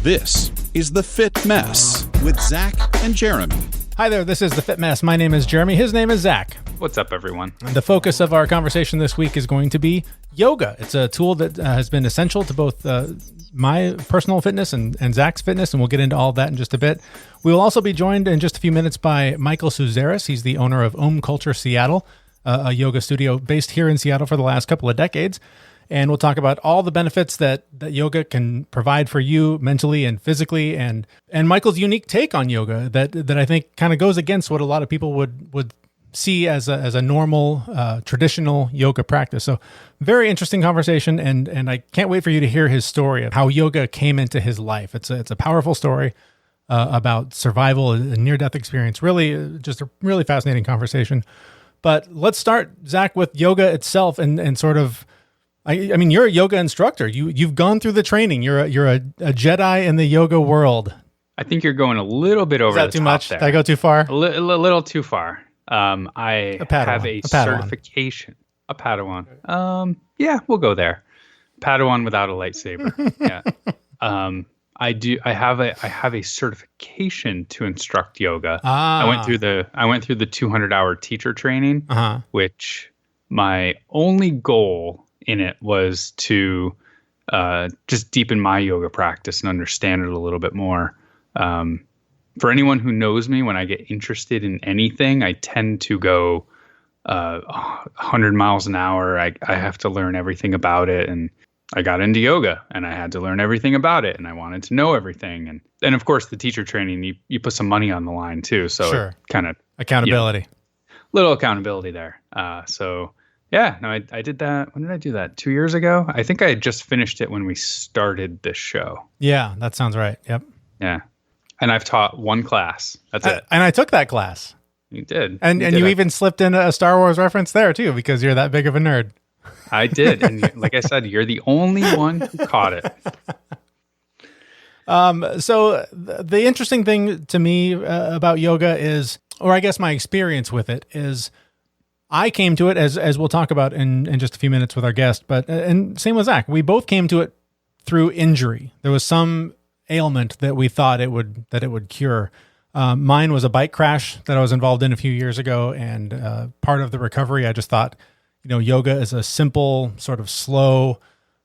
This is The Fit Mess with Zach and Jeremy. Hi there, this is The Fit Mess. My name is Jeremy. His name is Zach. What's up, everyone? The focus of our conversation this week is going to be yoga. It's a tool that has been essential to both my personal fitness and Zach's fitness, and we'll get into all that in just a bit. We will also be joined in just a few minutes by Michael Suzerris. He's the owner of OmCulture Seattle, a yoga studio based here in Seattle for the last couple of decades. And we'll talk about all the benefits that yoga can provide for you mentally and physically, and Michael's unique take on yoga that I think kind of goes against what a lot of people would see as a normal, traditional yoga practice. So very interesting conversation, and I can't wait for you to hear his story of how yoga came into his life. It's a powerful story about survival, a near-death experience. Really, just a really fascinating conversation. But let's start, Zach, with yoga itself and sort of, I mean, you're a yoga instructor. You've gone through the training. You're a Jedi in the yoga world. I think you're going a little bit over the top there. Is that too much? Did I go too far? A little too far. I have a certification. A Padawan. Yeah, we'll go there. Padawan without a lightsaber. Yeah. I have a certification to instruct yoga. I went through the 200-hour teacher training, which my only goal in it was to just deepen my yoga practice and understand it a little bit more. For anyone who knows me, when I get interested in anything, I tend to go 100 miles an hour. I have to learn everything about it. And I got into yoga and I had to learn everything about it. And I wanted to know everything. And of course, the teacher training, you put some money on the line too. So sure. Kind of accountability, little accountability there. Yeah, no, I did that. When did I do that? 2 years ago? I think I had just finished it when we started this show. Yeah, that sounds right. Yep. Yeah. And I've taught one class. That's it. And I took that class. You did. And you even slipped in a Star Wars reference there too, because you're that big of a nerd. I did. And like I said, you're the only one who caught it. So the interesting thing to me about yoga is, or I guess my experience with it is, I came to it as we'll talk about in just a few minutes with our guest, but and same with Zach. We both came to it through injury. There was some ailment that we thought it would cure. Mine was a bike crash that I was involved in a few years ago, and part of the recovery, I just thought, yoga is a simple, sort of slow,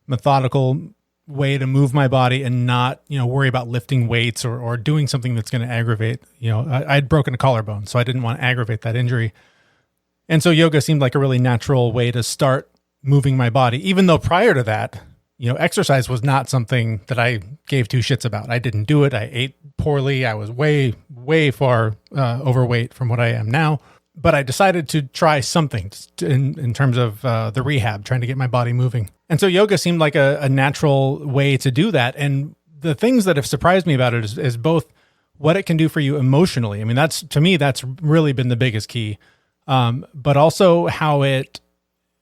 methodical way to move my body and not worry about lifting weights or doing something that's going to aggravate. I'd broken a collarbone, so I didn't want to aggravate that injury. And so yoga seemed like a really natural way to start moving my body, even though prior to that, exercise was not something that I gave two shits about. I didn't do it. I ate poorly. I was way, way far overweight from what I am now. But I decided to try something in terms of the rehab, trying to get my body moving. And so yoga seemed like a natural way to do that. And the things that have surprised me about it is both what it can do for you emotionally. I mean, to me, that's really been the biggest key. But also how it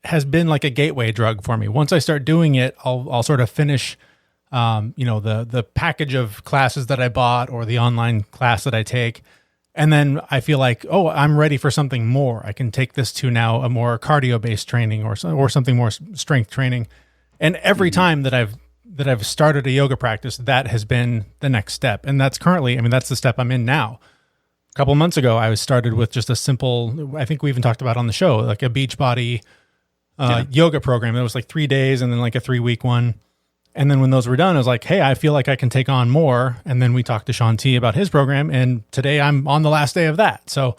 has been like a gateway drug for me. Once I start doing it, I'll sort of finish, the package of classes that I bought or the online class that I take. And then I feel like, oh, I'm ready for something more. I can take this to now a more cardio-based training or something more strength training. And every time that I've started a yoga practice, that has been the next step. And that's that's the step I'm in now. A couple months ago, I was started with just a simple, I think we even talked about on the show, like a Beachbody yoga program. It was like 3 days and then like a 3-week one. And then when those were done, I was like, hey, I feel like I can take on more. And then we talked to Sean T about his program. And today I'm on the last day of that. So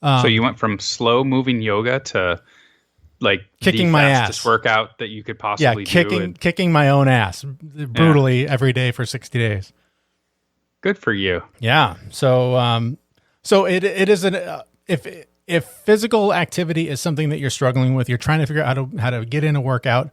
you went from slow moving yoga to like kicking the my fastest ass workout that you could possibly do. Kicking my own ass brutally every day for 60 days. Good for you. Yeah. So it is if physical activity is something that you're struggling with, you're trying to figure out how to get in a workout,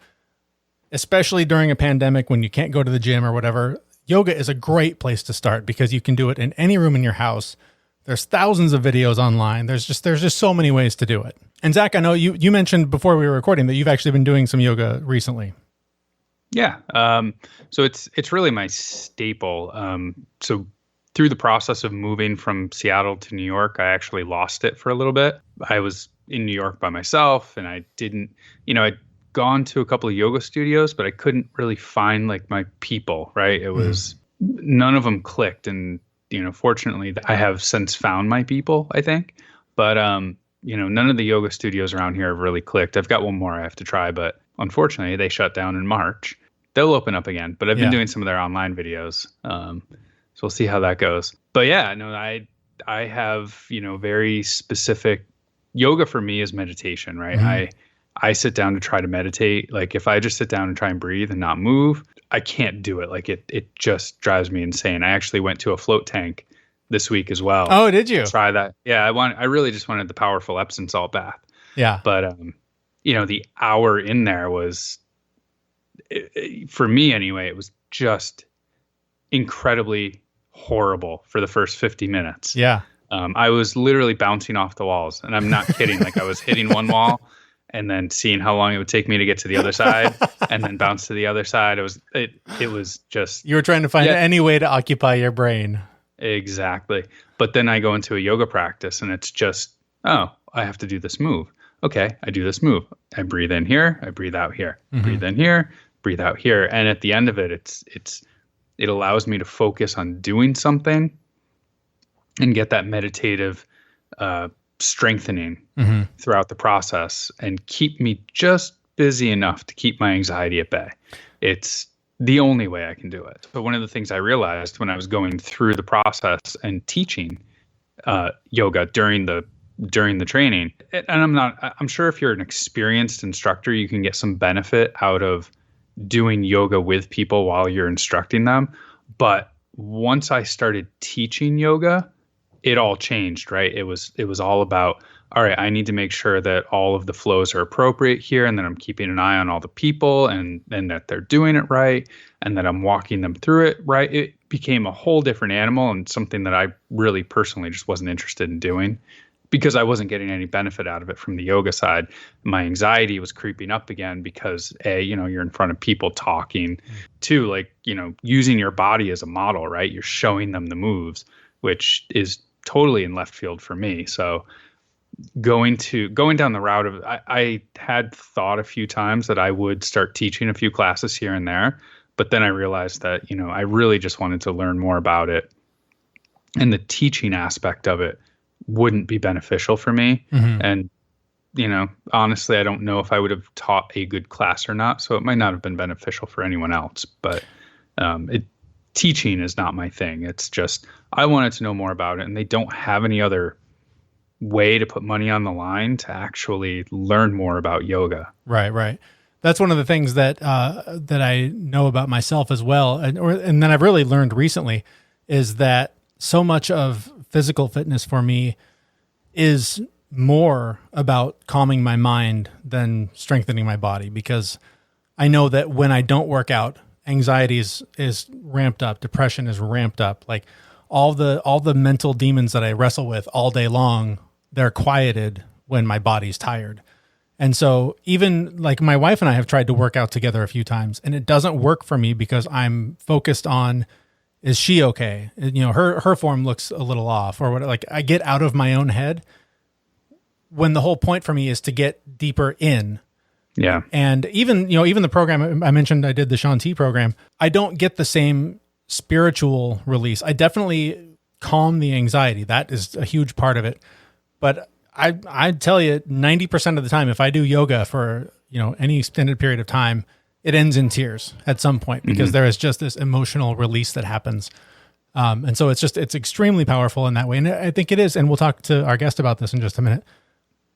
especially during a pandemic when you can't go to the gym or whatever, yoga is a great place to start because you can do it in any room in your house. There's thousands of videos online. There's just so many ways to do it. And Zach, I know you mentioned before we were recording that you've actually been doing some yoga recently. Yeah. So it's really my staple. So through the process of moving from Seattle to New York, I actually lost it for a little bit. I was in New York by myself and I didn't, I'd gone to a couple of yoga studios, but I couldn't really find like my people, right? It was none of them clicked. And, fortunately I have since found my people, I think, but, none of the yoga studios around here have really clicked. I've got one more I have to try, but unfortunately they shut down in March. They'll open up again, but I've been doing some of their online videos. So we'll see how that goes. But yeah, no, I have, very specific yoga for me is meditation, right? Mm-hmm. I sit down to try to meditate. Like if I just sit down and try and breathe and not move, I can't do it. Like it just drives me insane. I actually went to a float tank this week as well. Oh, did you? Try that. Yeah, I really just wanted the powerful Epsom salt bath. Yeah. But the hour in there was, for me anyway, it was just incredibly horrible for the first 50 minutes. Yeah. I was literally bouncing off the walls, and I'm not kidding. Like I was hitting one wall and then seeing how long it would take me to get to the other side and then bounce to the other side. It was just, you were trying to find any way to occupy your brain. Exactly. But then I go into a yoga practice and it's just, I have to do this move. Okay, I do this move. I breathe in here, I breathe out here. Mm-hmm. Breathe in here, breathe out here. And at the end of it, it allows me to focus on doing something and get that meditative strengthening throughout the process and keep me just busy enough to keep my anxiety at bay. It's the only way I can do it. So one of the things I realized when I was going through the process and teaching yoga during the training, and I'm sure if you're an experienced instructor, you can get some benefit out of doing yoga with people while you're instructing them. But once I started teaching yoga, it all changed, right? It was all about, all right, I need to make sure that all of the flows are appropriate here, and that I'm keeping an eye on all the people and that they're doing it right, and that I'm walking them through it right. It became a whole different animal and something that I really personally just wasn't interested in doing because I wasn't getting any benefit out of it from the yoga side. My anxiety was creeping up again because you're in front of people talking. Two, like, using your body as a model, right? You're showing them the moves, which is totally in left field for me. So going down the route of, I had thought a few times that I would start teaching a few classes here and there, but then I realized that, I really just wanted to learn more about it, and the teaching aspect of it wouldn't be beneficial for me. Mm-hmm. And, honestly, I don't know if I would have taught a good class or not. So it might not have been beneficial for anyone else, but, teaching is not my thing. It's just, I wanted to know more about it, and they don't have any other way to put money on the line to actually learn more about yoga. Right. That's one of the things that I know about myself as well. And then I've really learned recently is that so much of physical fitness for me is more about calming my mind than strengthening my body, because I know that when I don't work out, anxiety is ramped up, depression is ramped up. Like all the mental demons that I wrestle with all day long, they're quieted when my body's tired. And so even like my wife and I have tried to work out together a few times, and it doesn't work for me because I'm focused on, is she okay? Her form looks a little off or what. Like I get out of my own head when the whole point for me is to get deeper in. Yeah. And even the program I mentioned, I did the Shaun T program. I don't get the same spiritual release. I definitely calm the anxiety. That is a huge part of it. But I'd tell you 90% of the time, if I do yoga for, any extended period of time, it ends in tears at some point because there is just this emotional release that happens. And so it's extremely powerful in that way. And I think it is. And we'll talk to our guest about this in just a minute.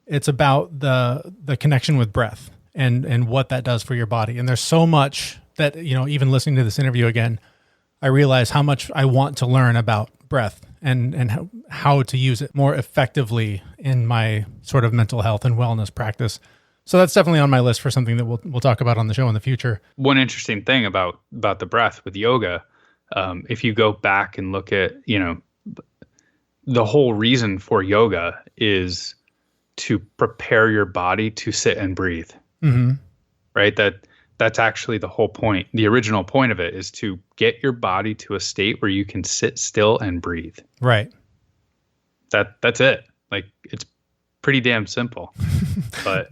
It's about the connection with breath and what that does for your body. And there's so much that, even listening to this interview again, I realize how much I want to learn about breath and how to use it more effectively in my sort of mental health and wellness practice. So that's definitely on my list for something that we'll talk about on the show in the future. One interesting thing about the breath with yoga, if you go back and look at, the whole reason for yoga is to prepare your body to sit and breathe. Mm-hmm. Right? That's actually the whole point. The original point of it is to get your body to a state where you can sit still and breathe. Right. That's it. Like it's pretty damn simple. But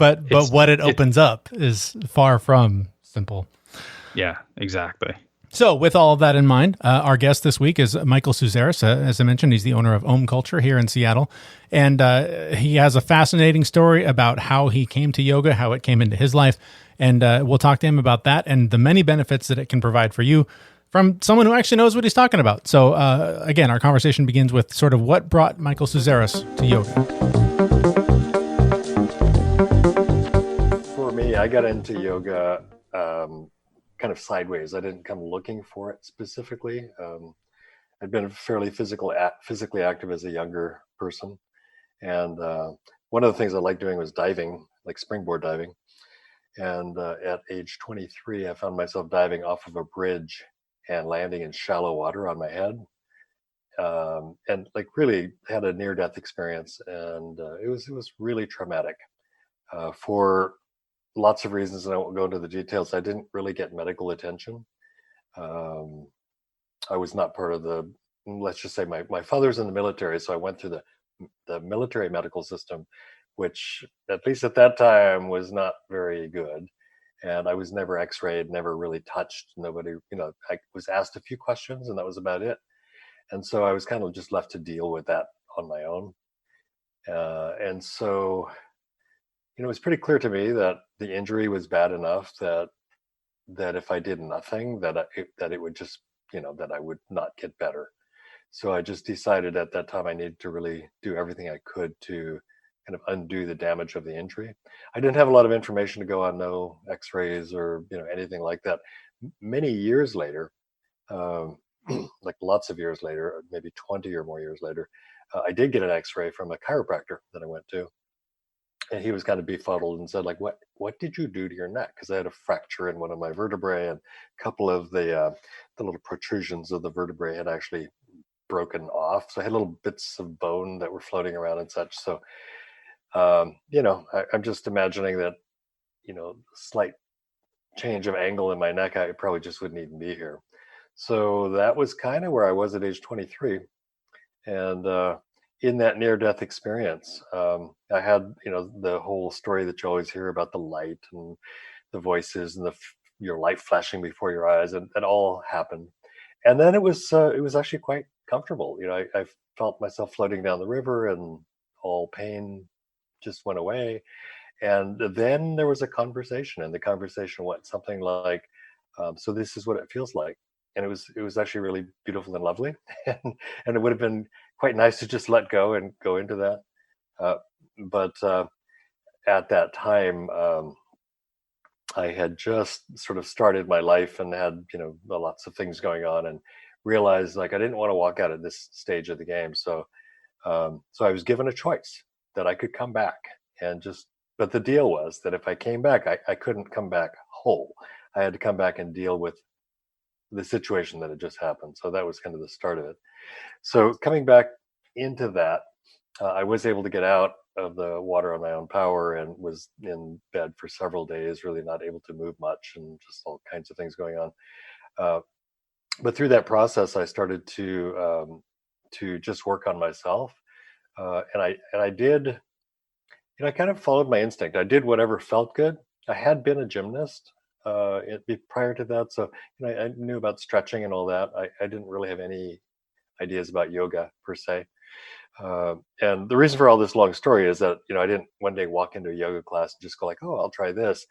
what it opens up is far from simple. Yeah, exactly. So with all of that in mind, our guest this week is Michael Suzerris. As I mentioned, he's the owner of OmCulture here in Seattle. And he has a fascinating story about how he came to yoga, how it came into his life. And we'll talk to him about that and the many benefits that it can provide for you from someone who actually knows what he's talking about. So again, our conversation begins with sort of what brought Michael Suzerris to yoga. For me, I got into yoga kind of sideways. I didn't come looking for it specifically. I'd been fairly physically active as a younger person. And one of the things I liked doing was diving, like springboard diving. And at age 23, I found myself diving off of a bridge and landing in shallow water on my head. And like really had a near-death experience. And it was really traumatic for lots of reasons, and I won't go into the details. I didn't really get medical attention. I was not part of the, let's just say my father's in the military, so I went through the military medical system, which at least at that time was not very good. And I was never x-rayed, never really touched. Nobody, I was asked a few questions and that was about it. And so I was kind of just left to deal with that on my own. And so it was pretty clear to me that the injury was bad enough that if I did nothing, that it would just, that I would not get better. So I just decided at that time I needed to really do everything I could to kind of undo the damage of the injury. I didn't have a lot of information to go on, no X-rays or anything like that. Many years later, like lots of years later, maybe 20 or more years later, I did get an X-ray from a chiropractor that I went to. And he was kind of befuddled and said, like, what did you do to your neck? Because I had a fracture in one of my vertebrae, and a couple of the little protrusions of the vertebrae had actually broken off. So I had little bits of bone that were floating around and such. So, I'm just imagining that, slight change of angle in my neck, I probably just wouldn't even be here. So that was kind of where I was at age 23. And in that near-death experience, I had, the whole story that you always hear about the light and the voices and your light flashing before your eyes, and that all happened. And then it was actually quite comfortable. I felt myself floating down the river, and all pain just went away. And then there was a conversation, and the conversation went something like, "So this is what it feels like." And it was actually really beautiful and lovely, and it would have been quite nice to just let go and go into that. But at that time, I had just sort of started my life and had lots of things going on, and realized like I didn't want to walk out at this stage of the game. So I was given a choice that I could come back and just. But the deal was that if I came back, I couldn't come back whole. I had to come back and deal with the situation that had just happened. So that was kind of the start of it. So coming back into that, I was able to get out of the water on my own power and was in bed for several days, really not able to move much and just all kinds of things going on. But through that process, I started to just work on myself. And I did, I kind of followed my instinct. I did whatever felt good. I had been a gymnast prior to that. So I knew about stretching and all that. I didn't really have any ideas about yoga per se. And the reason for all this long story is that, I didn't one day walk into a yoga class and just go like, oh, I'll try this.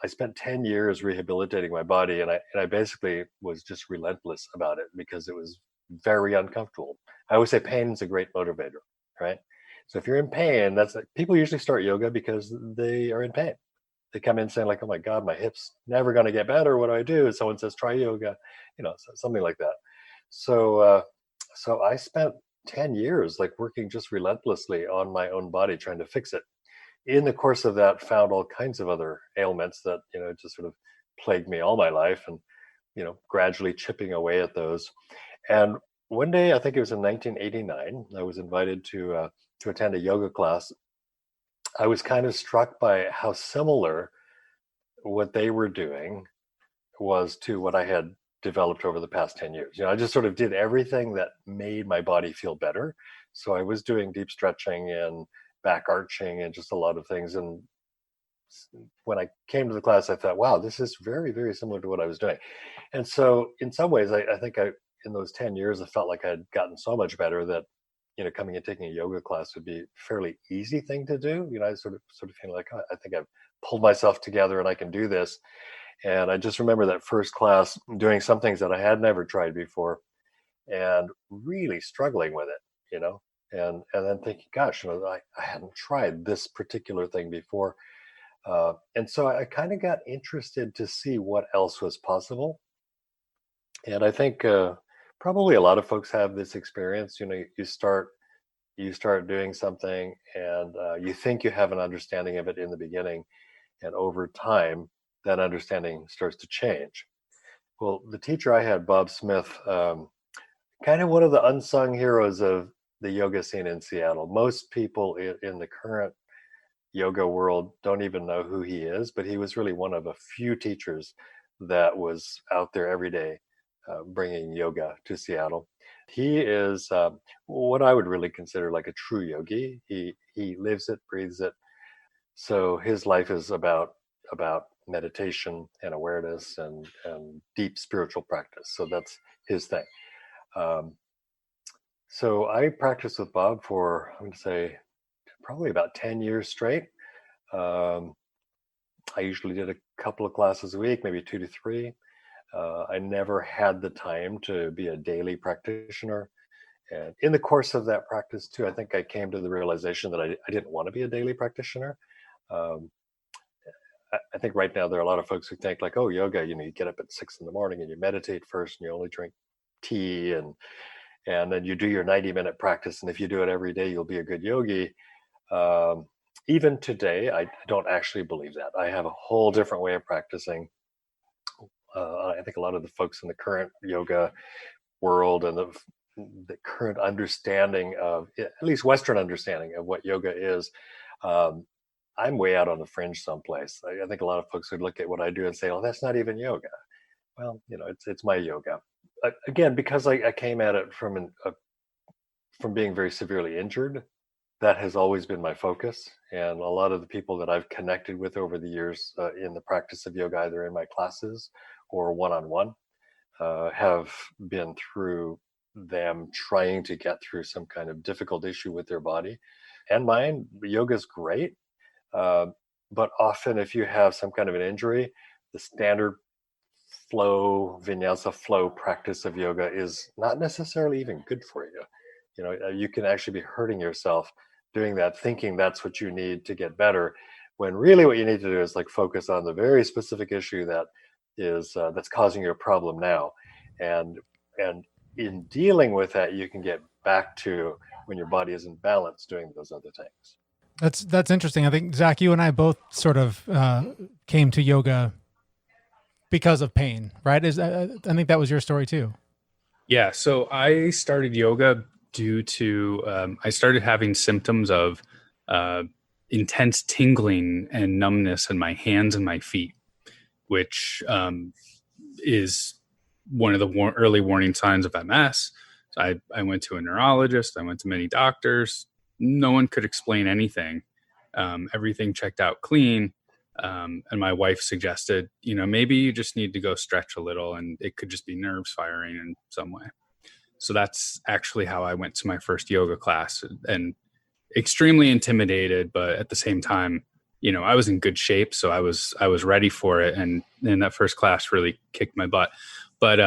I spent 10 years rehabilitating my body, and I basically was just relentless about it because it was very uncomfortable. I always say pain is a great motivator, right? So if you're in pain, people usually start yoga because they are in pain. They come in saying like, oh my God, my hip's never going to get better. What do I do? And someone says, try yoga, something like that. So I spent 10 years like working just relentlessly on my own body, trying to fix it. In the course of that, found all kinds of other ailments that, just sort of plagued me all my life, and, gradually chipping away at those. And one day, I think it was in 1989, I was invited to attend a yoga class. I was kind of struck by how similar what they were doing was to what I had developed over the past 10 years. I just sort of did everything that made my body feel better. So I was doing deep stretching and back arching and just a lot of things. And when I came to the class, I thought, wow, this is very, very similar to what I was doing. And so in some ways, I think in those 10 years, I felt like I'd gotten so much better that, coming and taking a yoga class would be a fairly easy thing to do. I sort of feeling like, oh, I think I've pulled myself together and I can do this. And I just remember that first class doing some things that I had never tried before and really struggling with it, and then thinking, gosh, I hadn't tried this particular thing before. And so I kind of got interested to see what else was possible. And I think probably a lot of folks have this experience. You start doing something and you think you have an understanding of it in the beginning, and over time that understanding starts to change. Well, the teacher I had, Bob Smith, kind of one of the unsung heroes of the yoga scene in Seattle. Most people in the current yoga world don't even know who he is, but he was really one of a few teachers that was out there every day bringing yoga to Seattle. He is what I would really consider like a true yogi. He lives it, breathes it. So his life is about meditation and awareness and deep spiritual practice. So that's his thing. So I practiced with Bob for, I'm going to say, probably about 10 years straight. I usually did a couple of classes a week, maybe 2 to 3. I never had the time to be a daily practitioner. And in the course of that practice too, I think I came to the realization that I didn't want to be a daily practitioner. I think right now there are a lot of folks who think like, oh, yoga, you get up at 6 a.m. and you meditate first and you only drink tea and then you do your 90-minute practice. And if you do it every day, you'll be a good yogi. Even today, I don't actually believe that. I have a whole different way of practicing. I think a lot of the folks in the current yoga world and the current understanding of, at least Western understanding of what yoga is, I'm way out on the fringe someplace. I think a lot of folks would look at what I do and say, "Oh, that's not even yoga." Well, it's my yoga. Again, because I came at it from being very severely injured. That has always been my focus, and a lot of the people that I've connected with over the years in the practice of yoga, either in my classes or one-on-one, have been through them trying to get through some kind of difficult issue with their body and mind. Yoga is great. But often if you have some kind of an injury, the standard vinyasa flow practice of yoga is not necessarily even good for you. You can actually be hurting yourself doing that, thinking that's what you need to get better, when really what you need to do is like focus on the very specific issue that is that's causing you a problem now. And in dealing with that, you can get back to when your body is in balance doing those other things. That's interesting. I think, Zach, you and I both sort of came to yoga because of pain, right? I think that was your story too. Yeah. So I started yoga due to, I started having symptoms of intense tingling and numbness in my hands and my feet, which is one of the early warning signs of MS. So I went to a neurologist. I went to many doctors. No one could explain anything. Everything checked out clean. And my wife suggested, maybe you just need to go stretch a little and it could just be nerves firing in some way. So that's actually how I went to my first yoga class, and extremely intimidated, but at the same time, I was in good shape. So I was ready for it. And that first class really kicked my butt. But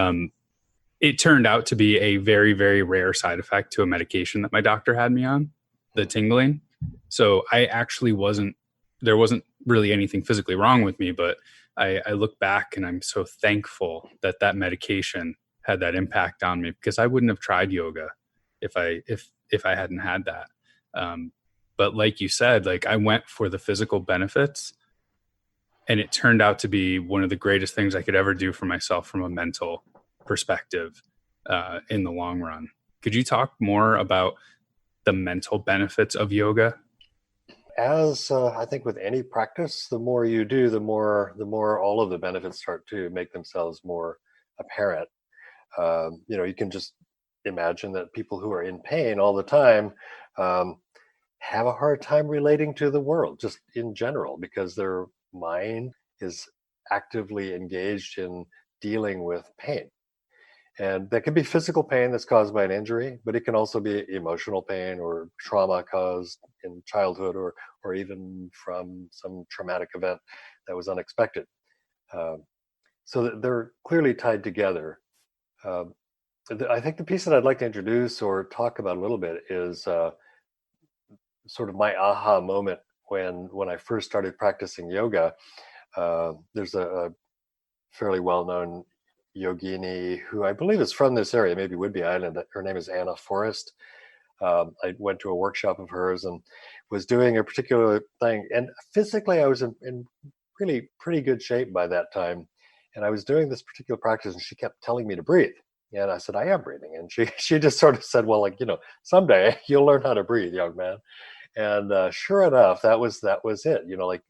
it turned out to be a very, very rare side effect to a medication that my doctor had me on, the tingling. So there wasn't really anything physically wrong with me, but I look back and I'm so thankful that medication had that impact on me, because I wouldn't have tried yoga if I hadn't had that. But like you said, like I went for the physical benefits, and it turned out to be one of the greatest things I could ever do for myself from a mental perspective in the long run. Could you talk more about the mental benefits of yoga? As I think with any practice, the more you do, the more all of the benefits start to make themselves more apparent. You can just imagine that people who are in pain all the time have a hard time relating to the world, just in general, because their mind is actively engaged in dealing with pain. And that can be physical pain that's caused by an injury, but it can also be emotional pain or trauma caused in childhood, or even from some traumatic event that was unexpected. So that they're clearly tied together. I think the piece that I'd like to introduce or talk about a little bit is sort of my aha moment when I first started practicing yoga. There's a fairly well-known yogini who I believe is from this area, maybe Whidbey Island. Her name is Anna Forrest. I went to a workshop of hers and was doing a particular thing. And physically, I was in really pretty good shape by that time. And I was doing this particular practice, and she kept telling me to breathe. And I said, I am breathing. And she just sort of said, well, like, someday you'll learn how to breathe, young man. And sure enough, that was it. Like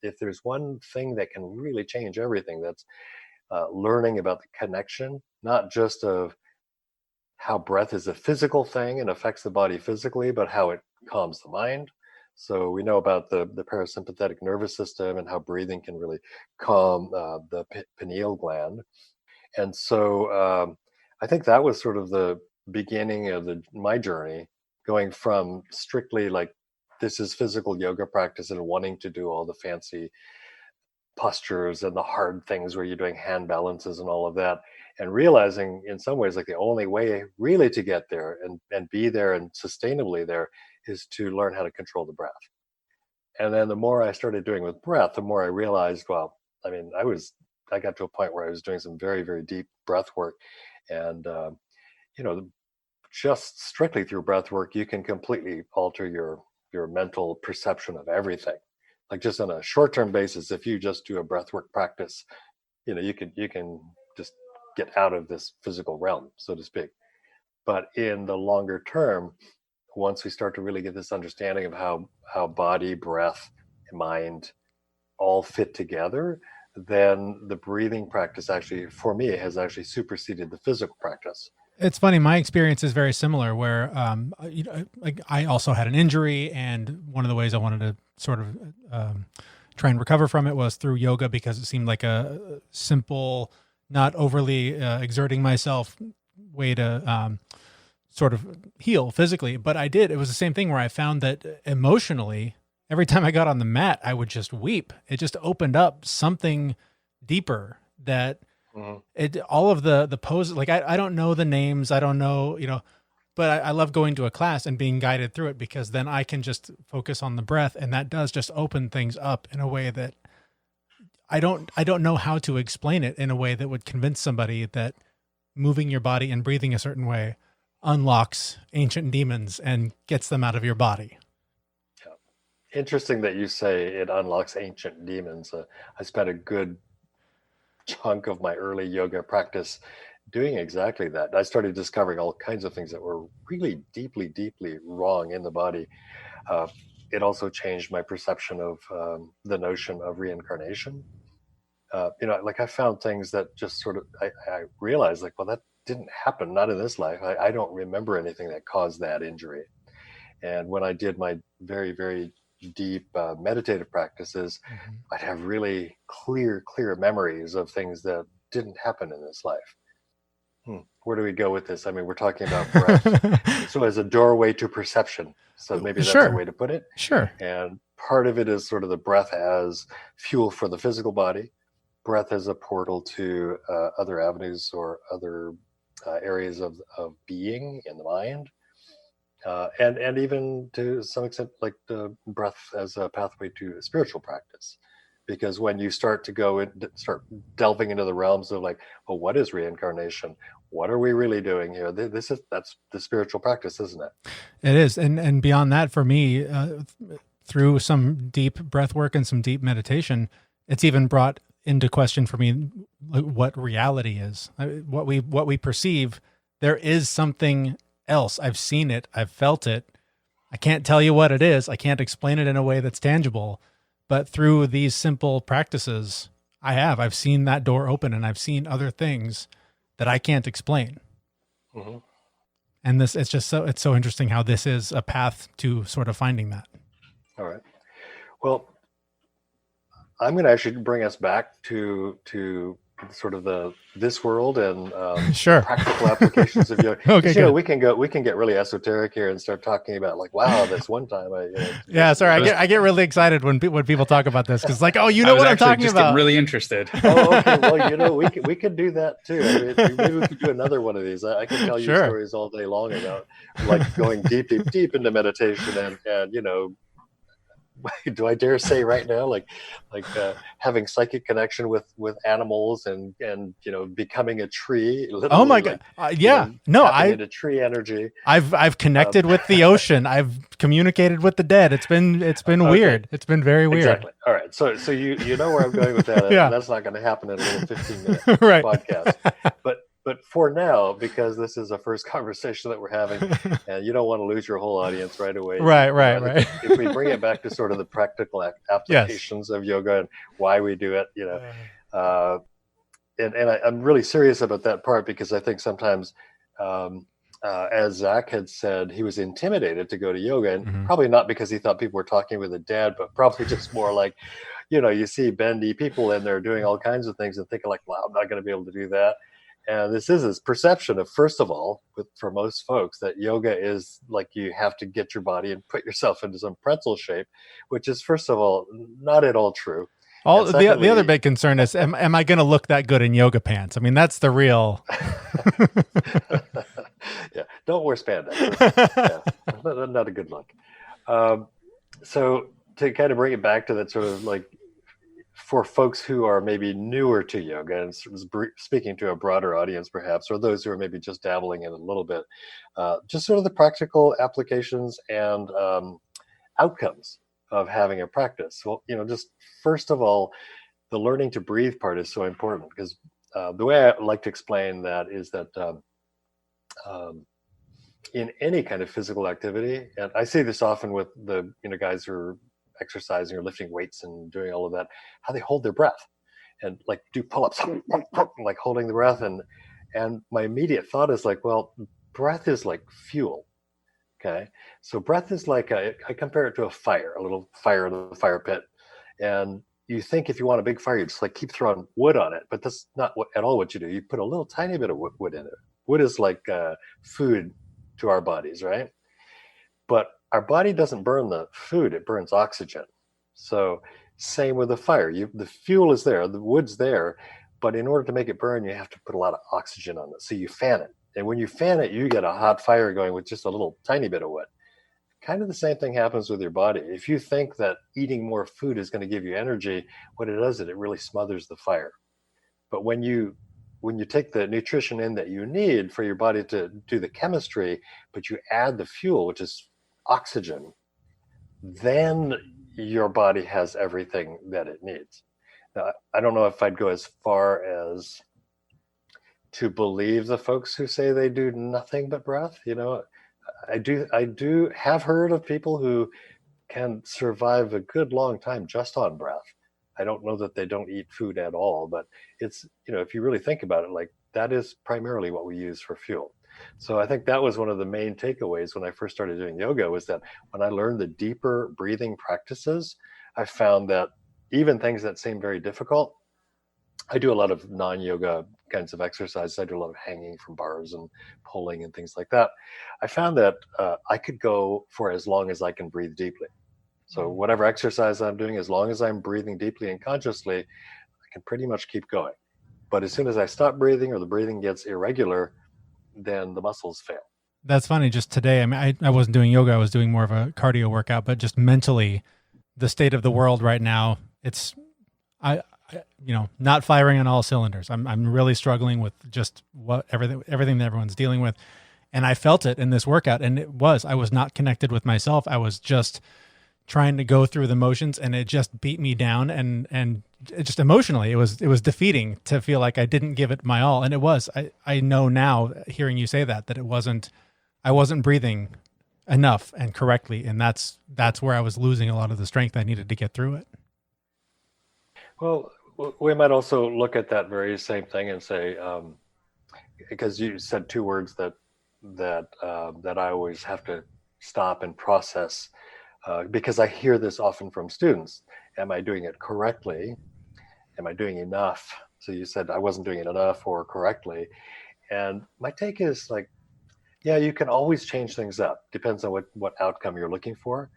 if there's one thing that can really change everything, that's learning about the connection, not just of how breath is a physical thing and affects the body physically, but how it calms the mind. So we know about the parasympathetic nervous system and how breathing can really calm the pineal gland. And so I think that was sort of the beginning of my journey, going from strictly like, this is physical yoga practice and wanting to do all the fancy postures and the hard things where you're doing hand balances and all of that, and realizing in some ways like the only way really to get there and be there and sustainably there is to learn how to control the breath. And then the more I started doing with breath, the more I realized, well, I mean, I got to a point where I was doing some very, very deep breath work. And, just strictly through breath work, you can completely alter your mental perception of everything. Like just on a short-term basis, if you just do a breathwork practice, you can just get out of this physical realm, so to speak. But in the longer term, once we start to really get this understanding of how body, breath, and mind all fit together, then the breathing practice actually, for me, has actually superseded the physical practice. It's funny. My experience is very similar where, like I also had an injury, and one of the ways I wanted to sort of try and recover from it was through yoga, because it seemed like a simple, not overly exerting myself way to sort of heal physically. But it was the same thing where I found that emotionally, every time I got on the mat, I would just weep. It just opened up something deeper that all of the poses, like I don't know the names, I don't know, but I love going to a class and being guided through it, because then I can just focus on the breath, and that does just open things up in a way that I don't know how to explain it in a way that would convince somebody that moving your body and breathing a certain way unlocks ancient demons and gets them out of your body. Yeah. Interesting that you say it unlocks ancient demons. I spent a good chunk of my early yoga practice doing exactly that. I started discovering all kinds of things that were really deeply, deeply wrong in the body. It also changed my perception of the notion of reincarnation. Like I found things that just sort of, I realized like, well, that didn't happen, not in this life. I don't remember anything that caused that injury. And when I did my very, very deep meditative practices, I'd have really clear memories of things that didn't happen in this life. Where do we go with this? I mean, we're talking about breath. So as a doorway to perception. So maybe that's a way to put it. Sure. And part of it is sort of the breath as fuel for the physical body. Breath as a portal to other avenues or other areas of being in the mind. And even to some extent, like the breath as a pathway to spiritual practice. Because when you start to start delving into the realms of like, well, what is reincarnation? What are we really doing here? That's the spiritual practice, isn't it? It is. And beyond that, for me, through some deep breath work and some deep meditation, it's even brought into question for me what reality is. What we perceive, there is something else. I've seen it. I've felt it. I can't tell you what it is. I can't explain it in a way that's tangible. But through these simple practices, I've seen that door open, and I've seen other things that I can't explain. And it's so interesting how this is a path to sort of finding that. All right. Well, I'm going to actually bring us back to sort of this world and sure, practical applications of yoga. Okay, we can get really esoteric here and start talking about like, wow, this one time yeah, sorry, I get really excited when people talk about this because like, oh, you know what I'm talking about. Get really interested. Oh, okay. Well, we could do that too. I mean, maybe we could do another one of these. I can tell you stories all day long about like going deep into meditation and do I dare say right now, like having psychic connection with animals and becoming a tree. Oh my God! Yeah, into tree energy. I've connected with the ocean. I've communicated with the dead. It's been weird. It's been very weird. Exactly. All right. So you know where I'm going with that. Yeah. That's not going to happen in a little 15-minute right. podcast. But for now, because this is a first conversation that we're having, and you don't want to lose your whole audience right away. Right. If we bring it back to sort of the practical applications of yoga and why we do it, and I'm really serious about that part because I think sometimes, as Zach had said, he was intimidated to go to yoga, and probably not because he thought people were talking with a dad, but probably just more like, you see bendy people in there doing all kinds of things and thinking like, wow, I'm not going to be able to do that. And this is his perception of, first of all, for most folks, that yoga is like you have to get your body and put yourself into some pretzel shape, which is, first of all, not at all true. Secondly, the other big concern is, am I going to look that good in yoga pants? I mean, that's the real. Yeah, don't wear spandex. Yeah, not a good look. So to kind of bring it back to that sort of like, for folks who are maybe newer to yoga and speaking to a broader audience perhaps, or those who are maybe just dabbling in a little bit, just sort of the practical applications and outcomes of having a practice. Well, just first of all, the learning to breathe part is so important because the way I like to explain that is that in any kind of physical activity, and I see this often with the guys who are exercising or lifting weights and doing all of that, how they hold their breath and like do pull-ups, like holding the breath. And my immediate thought is like, well, breath is like fuel. Okay. So breath is like, I compare it to a little fire in the fire pit. And you think if you want a big fire, you just like keep throwing wood on it, but that's not at all what you do. You put a little tiny bit of wood in it. Wood is like food to our bodies, right? But our body doesn't burn the food, it burns oxygen. So same with the fire. The fuel is there, the wood's there, but in order to make it burn, you have to put a lot of oxygen on it. So you fan it. And when you fan it, you get a hot fire going with just a little tiny bit of wood. Kind of the same thing happens with your body. If you think that eating more food is going to give you energy, what it does is it really smothers the fire. But when you take the nutrition in that you need for your body to do the chemistry, but you add the fuel, which is oxygen, then your body has everything that it needs. Now, I don't know if I'd go as far as to believe the folks who say they do nothing but breath. I do have heard of people who can survive a good long time just on breath. I don't know that they don't eat food at all, but it's, if you really think about it, like that is primarily what we use for fuel. So I think that was one of the main takeaways when I first started doing yoga, was that when I learned the deeper breathing practices, I found that even things that seem very difficult, I do a lot of non-yoga kinds of exercises. I do a lot of hanging from bars and pulling and things like that. I found that I could go for as long as I can breathe deeply. So whatever exercise I'm doing, as long as I'm breathing deeply and consciously, I can pretty much keep going. But as soon as I stop breathing or the breathing gets irregular, then the muscles fail. That's funny. Just today, I mean, I wasn't doing yoga. I was doing more of a cardio workout, but just mentally, the state of the world right now, it's, not firing on all cylinders. I'm really struggling with just everything that everyone's dealing with. And I felt it in this workout, and I was not connected with myself. I was just trying to go through the motions, and it just beat me down, and it just emotionally, it was defeating to feel like I didn't give it my all. And it was, I know now, hearing you say that I wasn't breathing enough and correctly. And that's where I was losing a lot of the strength I needed to get through it. Well, we might also look at that very same thing and say, because you said two words that I always have to stop and process, because I hear this often from students. Am I doing it correctly? Am I doing enough? So you said I wasn't doing it enough or correctly. And my take is like, yeah, you can always change things up. Depends on what outcome you're looking for.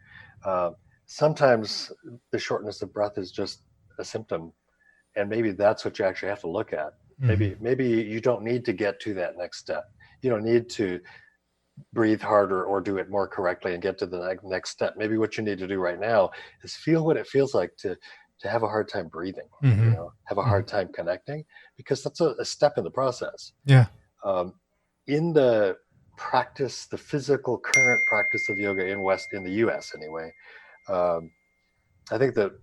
Sometimes the shortness of breath is just a symptom, and maybe that's what you actually have to look at. Maybe you don't need to get to that next step. You don't need to breathe harder or do it more correctly and get to the next step. Maybe what you need to do right now is feel what it feels like to have a hard time breathing, have a hard time connecting, because that's a step in the process. Yeah. In the practice, the physical current practice of yoga in the US anyway, I think that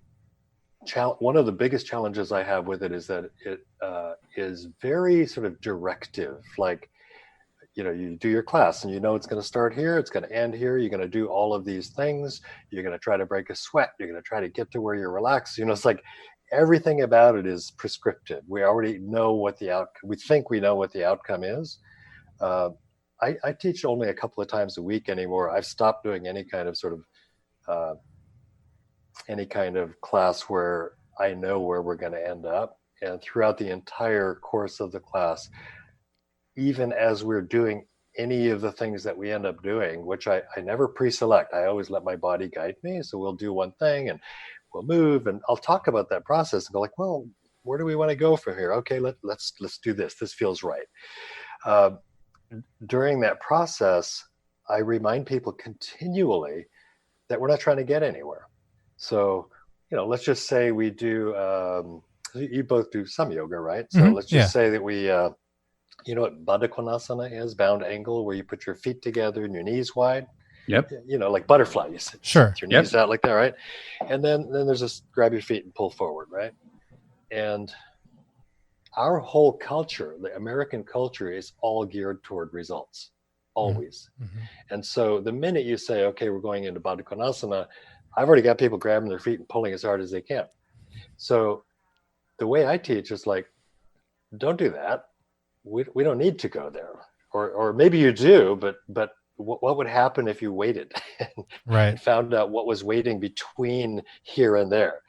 one of the biggest challenges I have with it is that it is very sort of directive. Like, you do your class and it's going to start here, it's going to end here, you're going to do all of these things, you're going to try to break a sweat, you're going to try to get to where you're relaxed. It's like everything about it is prescriptive. We already know what the outcome, we think we know what the outcome is. I teach only a couple of times a week anymore. I've stopped doing any kind of class where I know where we're going to end up. And throughout the entire course of the class, even as we're doing any of the things that we end up doing, which I never pre-select, I always let my body guide me. So we'll do one thing and we'll move, and I'll talk about that process and go like, well, where do we want to go from here? Okay, let's do this. This feels right. During that process, I remind people continually that we're not trying to get anywhere. So, let's just say we do, you both do some yoga, right? So let's just say that we, you know what Baddha Konasana is? Bound angle, where you put your feet together and your knees wide. Yep. Like butterfly. You sit, sure. Your knees out like that, right? And then there's this grab your feet and pull forward, right? And our whole culture, the American culture, is all geared toward results, always. Mm-hmm. And so the minute you say, okay, we're going into Baddha Konasana, I've already got people grabbing their feet and pulling as hard as they can. So the way I teach is like, don't do that. We don't need to go there. Or maybe you do, but what would happen if you waited and found out what was waiting between here and there?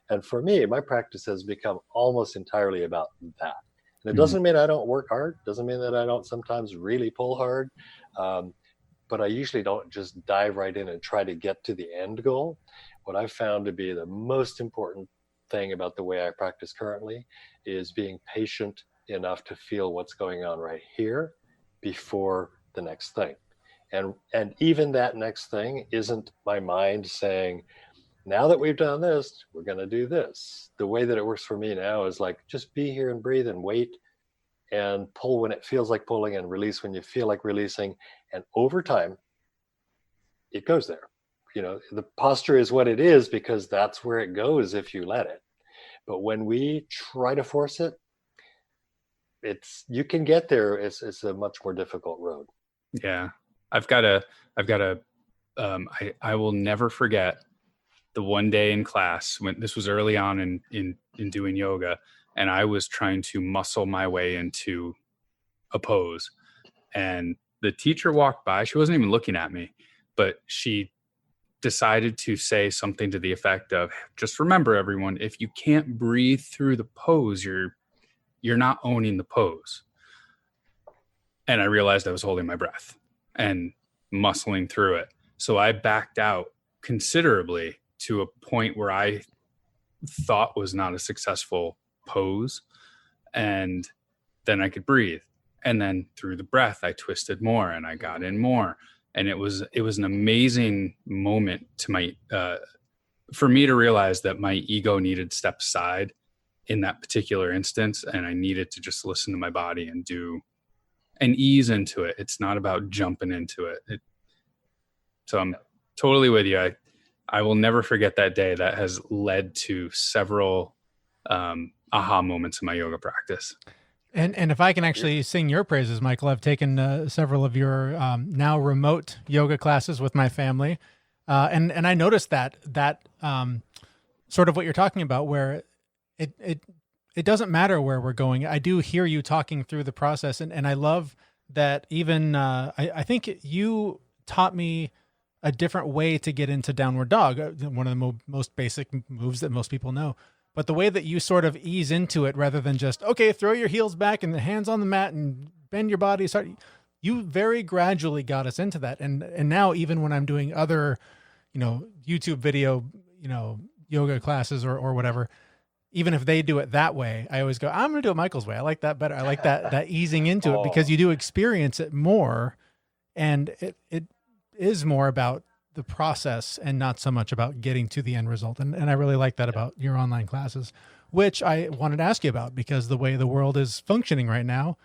And for me, my practice has become almost entirely about that. And it doesn't mean I don't work hard, doesn't mean that I don't sometimes really pull hard, but I usually don't just dive right in and try to get to the end goal. What I've found to be the most important thing about the way I practice currently is being patient enough to feel what's going on right here before the next thing. And even that next thing isn't my mind saying, now that we've done this, we're going to do this. The way that it works for me now is like, just be here and breathe and wait and pull when it feels like pulling and release when you feel like releasing. And over time, it goes there. The posture is what it is because that's where it goes if you let it. But when we try to force it, you can get there. It's a much more difficult road. Yeah. I will never forget the one day in class when this was early on in doing yoga, and I was trying to muscle my way into a pose, and the teacher walked by. She wasn't even looking at me, but she decided to say something to the effect of, just remember everyone, if you can't breathe through the pose, you're not owning the pose. And I realized I was holding my breath and muscling through it. So I backed out considerably to a point where I thought was not a successful pose. And then I could breathe. And then through the breath, I twisted more and I got in more. And it was an amazing moment for me to realize that my ego needed to step aside in that particular instance. And I needed to just listen to my body and ease into it. It's not about jumping into it. So I'm totally with you. I will never forget that day. That has led to several aha moments in my yoga practice. And if I can actually sing your praises, Michael, I've taken several of your now remote yoga classes with my family, and I noticed that sort of what you're talking about, where it doesn't matter where we're going. I do hear you talking through the process, and I love that. Even I think you taught me a different way to get into downward dog, one of the most basic moves that most people know. But the way that you sort of ease into it rather than just, okay, throw your heels back and the hands on the mat and bend your body, you very gradually got us into that. And now even when I'm doing other, YouTube video, yoga classes or whatever, even if they do it that way, I always go, I'm going to do it Michael's way. I like that better. I like that easing into it, because you do experience it more, and it is more about the process and not so much about getting to the end result. And I really like that about your online classes, which I wanted to ask you about, because the way the world is functioning right now,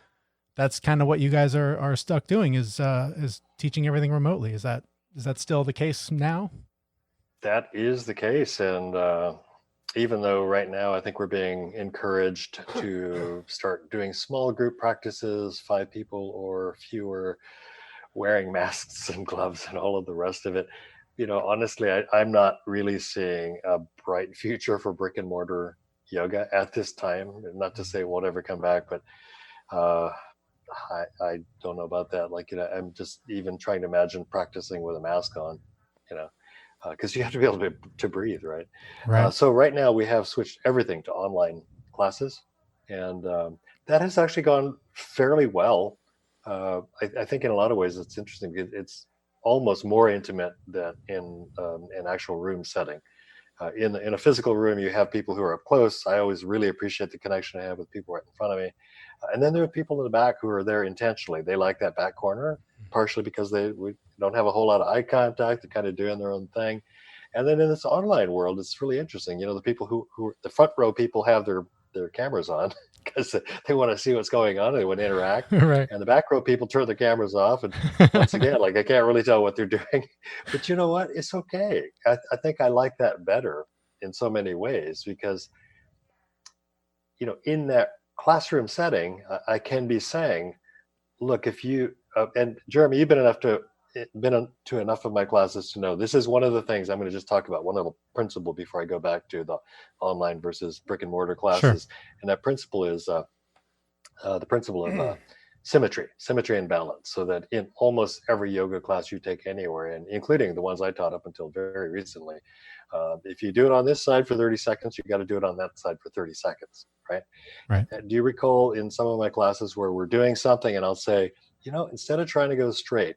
that's kind of what you guys are stuck doing, is teaching everything remotely. Is that still the case now? That is the case. And even though right now I think we're being encouraged to start doing small group practices, 5 people or fewer, wearing masks and gloves and all of the rest of it, honestly, I'm not really seeing a bright future for brick and mortar yoga at this time. Not to say it won't ever come back, but I don't know about that. I'm just even trying to imagine practicing with a mask on, because you have to be able to breathe, right? So right now we have switched everything to online classes, and that has actually gone fairly well. I think in a lot of ways it's interesting because it's almost more intimate than in an actual room setting. In a physical room, you have people who are up close. I always really appreciate the connection I have with people right in front of me. And then there are people in the back who are there intentionally. They like that back corner, partially because we don't have a whole lot of eye contact. They're kind of doing their own thing. And then in this online world, it's really interesting. The people who the front row people have their cameras on because they want to see what's going on. They want to interact. Right. And the back row people turn their cameras off. And once again, I can't really tell what they're doing. But you know what? It's okay. I think I like that better in so many ways, because, in that classroom setting, I can be saying, look, if you, and Jeremy, you've been to enough of my classes to know this is one of the things I'm going to just talk about, one little principle before I go back to the online versus brick and mortar classes. Sure. And that principle is the principle of symmetry and balance, so that in almost every yoga class you take anywhere, and including the ones I taught up until very recently, if you do it on this side for 30 seconds, you got to do it on that side for 30 seconds, right? Do you recall in some of my classes where we're doing something and I'll say, instead of trying to go straight,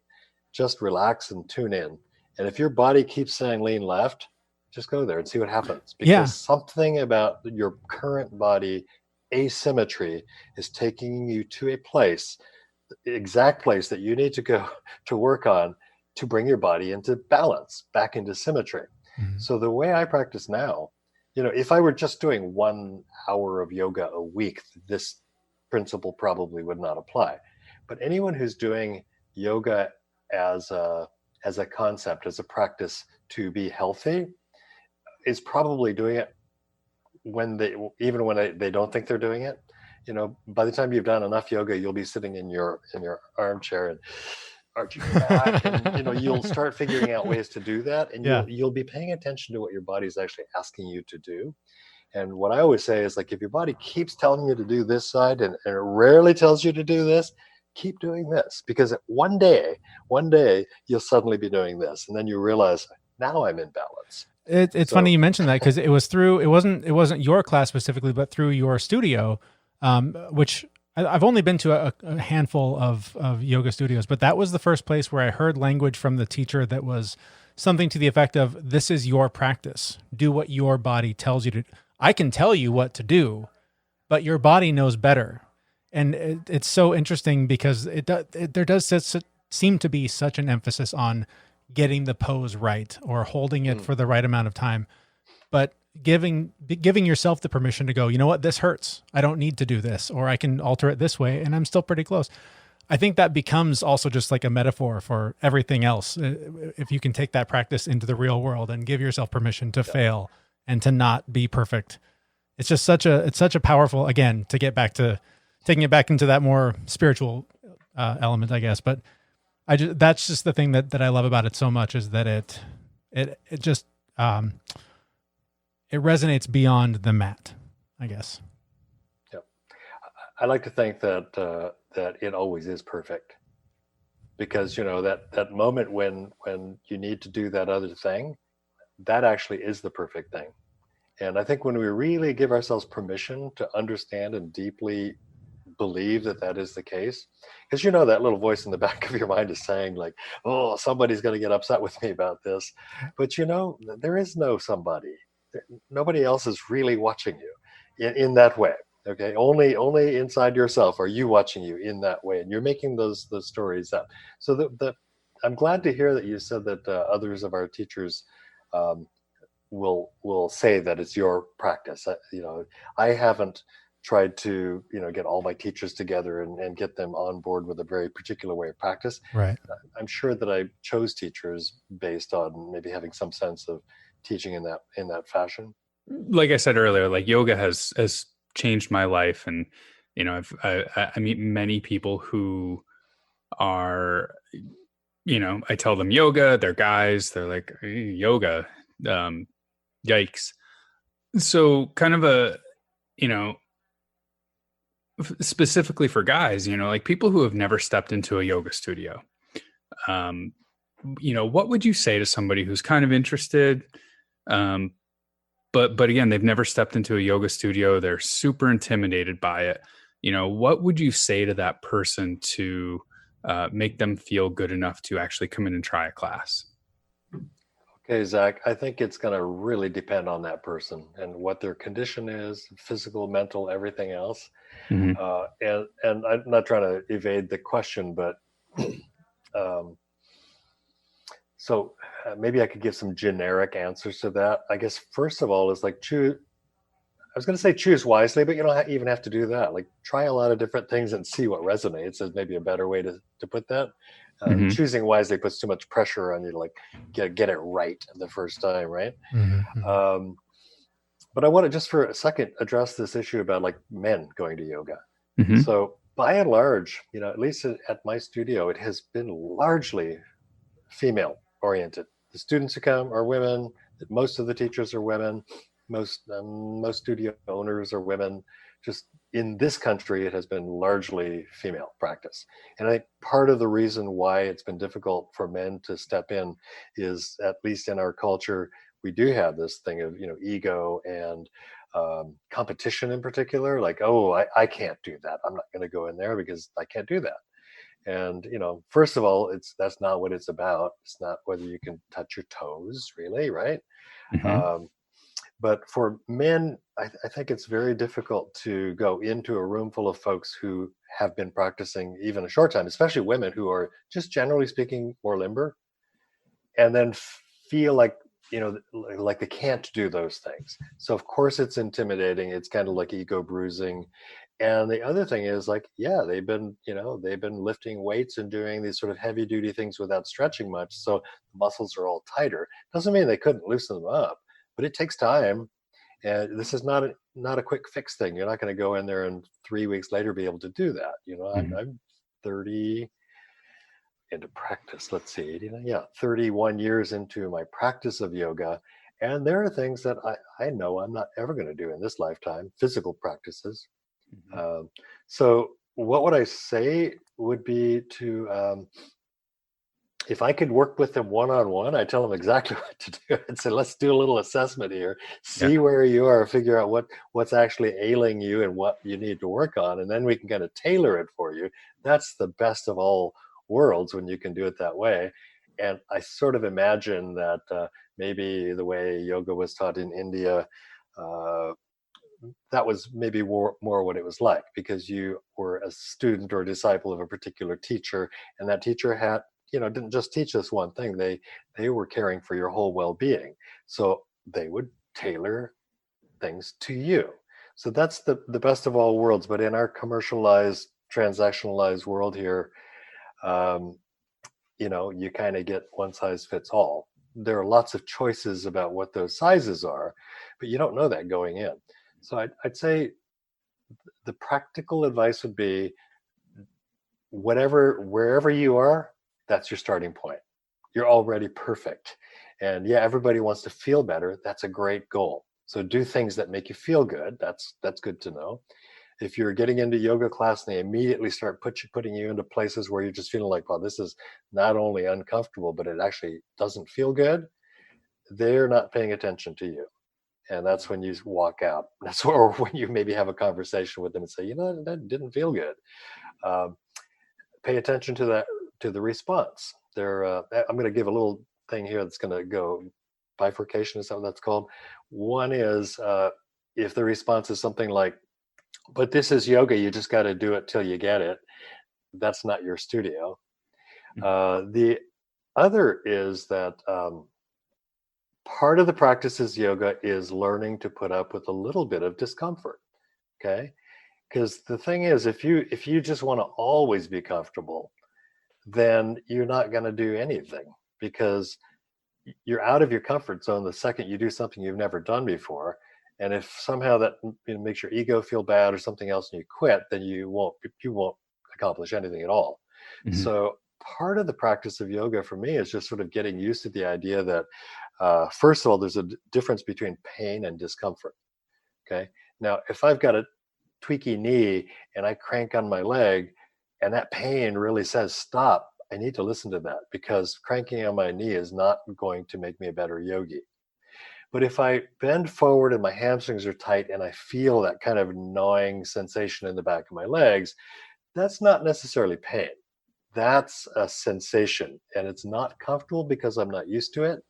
just relax and tune in. And if your body keeps saying lean left, just go there and see what happens. Because something about your current body asymmetry is taking you to a place, the exact place that you need to go to work on to bring your body into balance, back into symmetry. Mm-hmm. So the way I practice now, if I were just doing 1 hour of yoga a week, this principle probably would not apply. But anyone who's doing yoga as a concept, as a practice to be healthy, is probably doing it when they don't think they're doing it. By the time you've done enough yoga, you'll be sitting in your armchair and arching your back, and you'll start figuring out ways to do that, and you'll be paying attention to what your body's actually asking you to do. And what I always say is, if your body keeps telling you to do this side and it rarely tells you to do this, keep doing this, because one day you'll suddenly be doing this, and then you realize, now I'm in balance. It's funny you mentioned that, because it wasn't your class specifically, but through your studio, which I've only been to a handful of yoga studios, but that was the first place where I heard language from the teacher that was something to the effect of, this is your practice. Do what your body tells you to. I can tell you what to do, but your body knows better. And it's so interesting, because there does seem to be such an emphasis on getting the pose right or holding it for the right amount of time, but giving yourself the permission to go, you know what, this hurts. I don't need to do this, or I can alter it this way, and I'm still pretty close. I think that becomes also just like a metaphor for everything else. If you can take that practice into the real world and give yourself permission to fail and to not be perfect, it's just such a powerful, again, to get back to taking it back into that more spiritual element, I guess. But that's just the thing that I love about it so much, is that it just it resonates beyond the mat, I guess. Yeah, I like to think that it always is perfect, because that moment when you need to do that other thing, that actually is the perfect thing. And I think when we really give ourselves permission to understand and deeply believe that that is the case, because that little voice in the back of your mind is saying like, oh, somebody's going to get upset with me about this. But there is no somebody. Nobody else is really watching you in that way. Okay, only inside yourself are you watching you in that way, and you're making those stories up. So I'm glad to hear that you said that others of our teachers will say that it's your practice. I haven't tried to get all my teachers together and get them on board with a very particular way of practice. Right. I'm sure that I chose teachers based on maybe having some sense of teaching in that fashion. Like I said earlier, like yoga has changed my life, and I meet many people who are, I tell them yoga, they're guys, they're like, yoga, yikes. So kind of a, specifically for guys, like people who have never stepped into a yoga studio, what would you say to somebody who's kind of interested, but again, they've never stepped into a yoga studio, they're super intimidated by it. What would you say to that person to make them feel good enough to actually come in and try a class? Okay, Zach, I think it's going to really depend on that person and what their condition is, physical, mental, everything else. Mm-hmm. And I'm not trying to evade the question, but so maybe I could give some generic answers to that. I guess first of all is like choose. I was going to say choose wisely, but you don't even have to do that. Like try a lot of different things and see what resonates is maybe a better way to put that. Mm-hmm. Choosing wisely puts too much pressure on you to like get it right the first time, right? Mm-hmm. But I want to just for a second address this issue about like men going to yoga. Mm-hmm. So by and large, at least at my studio, it has been largely female oriented. The students who come are women. Most of the teachers are women. Most studio owners are women. Just in this country, it has been largely female practice. And I think part of the reason why it's been difficult for men to step in is, at least in our culture, we do have this thing of ego and competition in particular. Like, oh, I can't do that. I'm not going to go in there because I can't do that. And first of all, that's not what it's about. It's not whether you can touch your toes, really, right? Mm-hmm. But for men, I think it's very difficult to go into a room full of folks who have been practicing even a short time, especially women who are just generally speaking more limber, and then feel like like they can't do those things. So of course it's intimidating. It's kind of like ego bruising. And the other thing is like, yeah, they've been lifting weights and doing these sort of heavy duty things without stretching much. So the muscles are all tighter. Doesn't mean they couldn't loosen them up, but it takes time. And this is not a quick fix thing. You're not going to go in there and 3 weeks later be able to do that. Mm-hmm. I'm 30 into practice. Let's see, 31 years into my practice of yoga. And there are things that I know I'm not ever going to do in this lifetime, physical practices. Mm-hmm. So what would I say would be to, if I could work with them one-on-one, I tell them exactly what to do and say, let's do a little assessment here, see where you are, figure out what's actually ailing you and what you need to work on. And then we can kind of tailor it for you. That's the best of all worlds when you can do it that way. And I sort of imagine that maybe the way yoga was taught in India, that was maybe more what it was like, because you were a student or a disciple of a particular teacher, and that teacher had didn't just teach us one thing. They were caring for your whole well-being, so they would tailor things to you. So that's the best of all worlds. But in our commercialized, transactionalized world here, you kind of get one size fits all. There are lots of choices about what those sizes are, but you don't know that going in. So I'd say the practical advice would be wherever you are, that's your starting point. You're already perfect. And yeah, everybody wants to feel better. That's a great goal. So do things that make you feel good. That's good to know. If you're getting into yoga class and they immediately start putting you into places where you're just feeling like, well, this is not only uncomfortable, but it actually doesn't feel good, they're not paying attention to you. And that's when you walk out. That's where when you maybe have a conversation with them and say, you know, that didn't feel good. Pay attention to the response. I'm going to give a little thing here that's going to go bifurcation is what that's called. One is if the response is something like, but this is yoga, you just got to do it till you get it. That's not your studio. The other is that part of the practice is yoga is learning to put up with a little bit of discomfort. Okay. Because the thing is, if you just want to always be comfortable, then you're not going to do anything, because you're out of your comfort zone the second you do something you've never done before. And if somehow that makes your ego feel bad or something else and you quit, then you won't accomplish anything at all. Mm-hmm. So part of the practice of yoga for me is just sort of getting used to the idea that first of all, there's a difference between pain and discomfort. Okay. Now, if I've got a tweaky knee and I crank on my leg and that pain really says stop, I need to listen to that, because cranking on my knee is not going to make me a better yogi. But if I bend forward and my hamstrings are tight and I feel that kind of gnawing sensation in the back of my legs, that's not necessarily pain. That's a sensation, and it's not comfortable because I'm not used to it.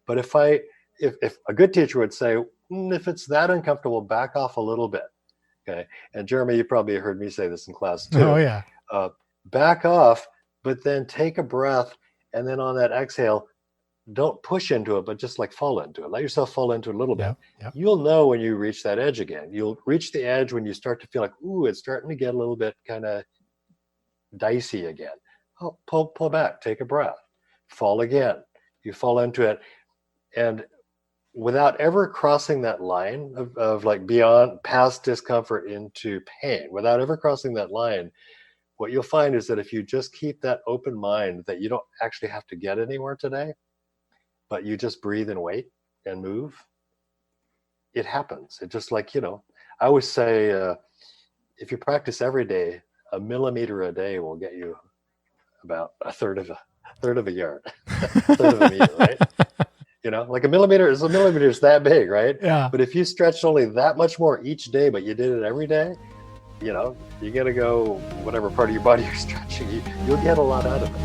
But if a good teacher would say, if it's that uncomfortable, back off a little bit. Okay. And Jeremy, you probably heard me say this in class too. Oh yeah. Back off, but then take a breath, and then on that exhale, don't push into it, but just like fall into it. Let yourself fall into it a little bit. Yep. You'll know when you reach that edge again. You'll reach the edge when you start to feel like, ooh, it's starting to get a little bit kind of dicey again. Oh, pull back, take a breath, fall again. You fall into it, and without ever crossing that line of like beyond past discomfort into pain, without ever crossing that line, what you'll find is that if you just keep that open mind, that you don't actually have to get anywhere today, but you just breathe and wait and move, it happens. It just like, I always say, if you practice every day, a millimeter a day will get you about a third of a yard, a third of a meter, right? Like a millimeter is that big, right? Yeah. But if you stretched only that much more each day, but you did it every day, you got to go whatever part of your body you're stretching, you'll get a lot out of it.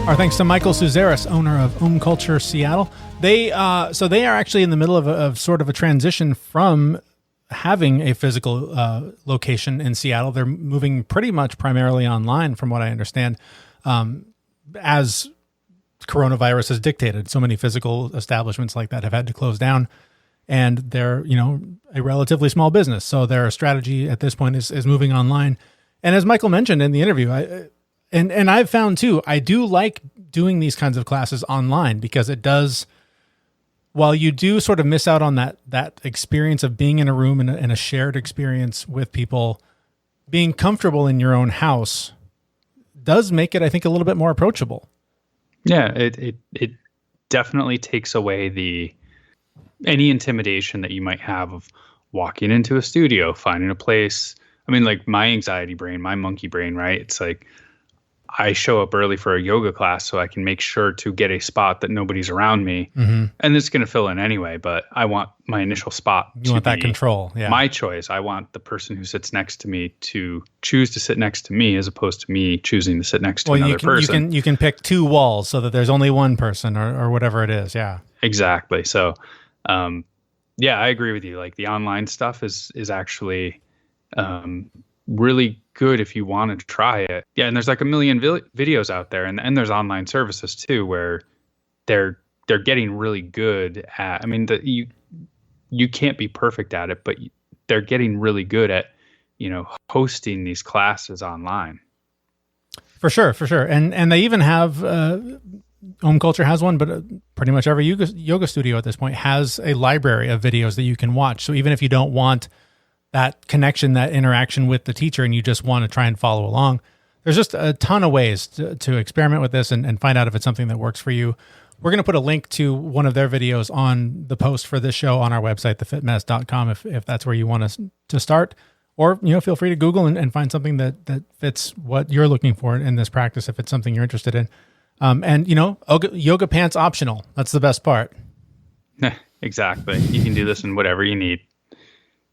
Our thanks to Michael Suzerris, owner of OmCulture Seattle. They are actually in the middle of sort of a transition from having a physical location in Seattle. They're moving pretty much primarily online, from what I understand, as coronavirus has dictated. So many physical establishments like that have had to close down, and they're, a relatively small business. So their strategy at this point is moving online. And as Michael mentioned in the interview, and I've found too, I do like doing these kinds of classes online, because it does, while you do sort of miss out on that experience of being in a room and a shared experience with people, being comfortable in your own house does make it, I think, a little bit more approachable. Yeah, it definitely takes away any intimidation that you might have of walking into a studio, finding a place. I mean, like my anxiety brain, my monkey brain, right? It's like I show up early for a yoga class so I can make sure to get a spot that nobody's around me. Mm-hmm. And it's going to fill in anyway, but I want my initial spot to want that control. Yeah. My choice. I want the person who sits next to me to choose to sit next to me, as opposed to me choosing to sit next to another person. You can pick two walls so that there's only one person or whatever it is. Yeah, exactly. So, yeah, I agree with you. Like the online stuff is actually, really good if you want to try it. Yeah, and there's like a million videos out there, and there's online services too where they're getting really good at. I mean, you can't be perfect at it, but they're getting really good at hosting these classes online. For sure. And they even have OmCulture has one, but pretty much every yoga studio at this point has a library of videos that you can watch. So even if you don't want that connection, that interaction with the teacher, and you just want to try and follow along, there's just a ton of ways to experiment with this and find out if it's something that works for you. We're going to put a link to one of their videos on the post for this show on our website, thefitmess.com, if that's where you want us to start. Or, feel free to Google and find something that fits what you're looking for in this practice, if it's something you're interested in. And yoga pants optional. That's the best part. Exactly. You can do this in whatever you need.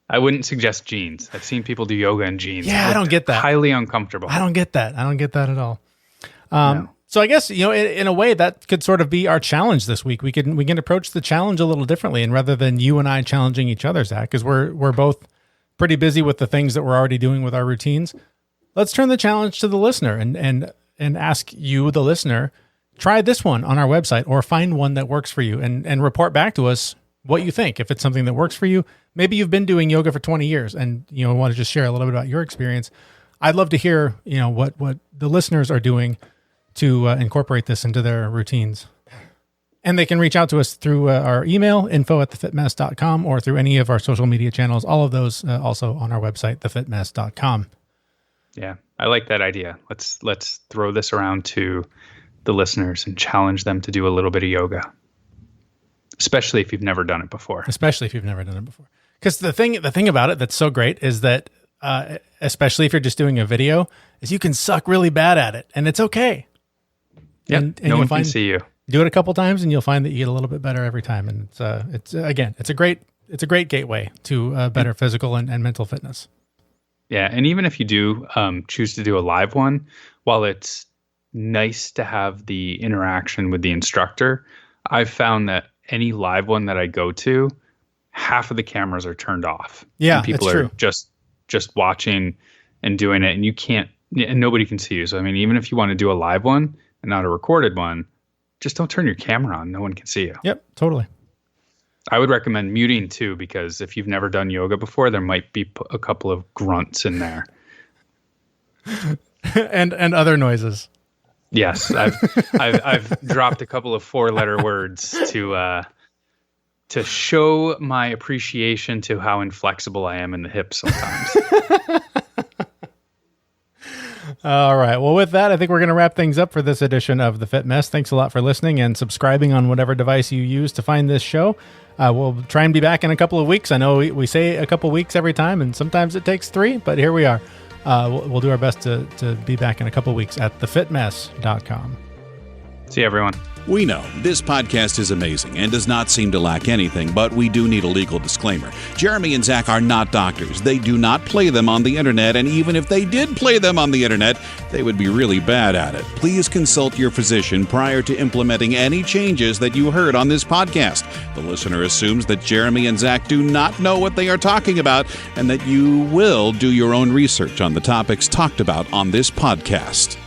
I wouldn't suggest jeans. I've seen people do yoga in jeans. Yeah, I don't get that. Highly uncomfortable. I don't get that at all. No. So I guess, in a way that could sort of be our challenge this week. We can approach the challenge a little differently, and rather than you and I challenging each other, Zach, because we're both pretty busy with the things that we're already doing with our routines, let's turn the challenge to the listener and ask you, the listener, try this one on our website or find one that works for you and report back to us what you think. If it's something that works for you, maybe you've been doing yoga for 20 years and want to just share a little bit about your experience. I'd love to hear, what the listeners are doing to incorporate this into their routines. And they can reach out to us through our email, info@thefitmess.com, or through any of our social media channels. All of those also on our website, thefitmess.com. Yeah, I like that idea. Let's throw this around to the listeners and challenge them to do a little bit of yoga, especially if you've never done it before. Because the thing about it that's so great is that, especially if you're just doing a video, is you can suck really bad at it, and it's okay. Yeah, no one can see you. Do it a couple times, and you'll find that you get a little bit better every time. And it's a great gateway to better physical and mental fitness. Yeah, and even if you do choose to do a live one, while it's nice to have the interaction with the instructor, I've found that any live one that I go to, half of the cameras are turned off. Yeah, and people are true. just watching and doing it, and nobody can see you. So I mean, even if you want to do a live one and not a recorded one, just don't turn your camera on. No one can see you. Yep, totally. I would recommend muting too, because if you've never done yoga before, there might be a couple of grunts in there. and other noises. Yes, I've dropped a couple of 4-letter words to show my appreciation to how inflexible I am in the hips sometimes. All right. Well, with that, I think we're going to wrap things up for this edition of The Fit Mess. Thanks a lot for listening and subscribing on whatever device you use to find this show. We'll try and be back in a couple of weeks. I know we say a couple of weeks every time, and sometimes it takes 3, but here we are. We'll do our best to be back in a couple of weeks at thefitmess.com. See you, everyone. We know this podcast is amazing and does not seem to lack anything, but we do need a legal disclaimer. Jeremy and Zach are not doctors. They do not play them on the internet, and even if they did play them on the internet, they would be really bad at it. Please consult your physician prior to implementing any changes that you heard on this podcast. The listener assumes that Jeremy and Zach do not know what they are talking about and that you will do your own research on the topics talked about on this podcast.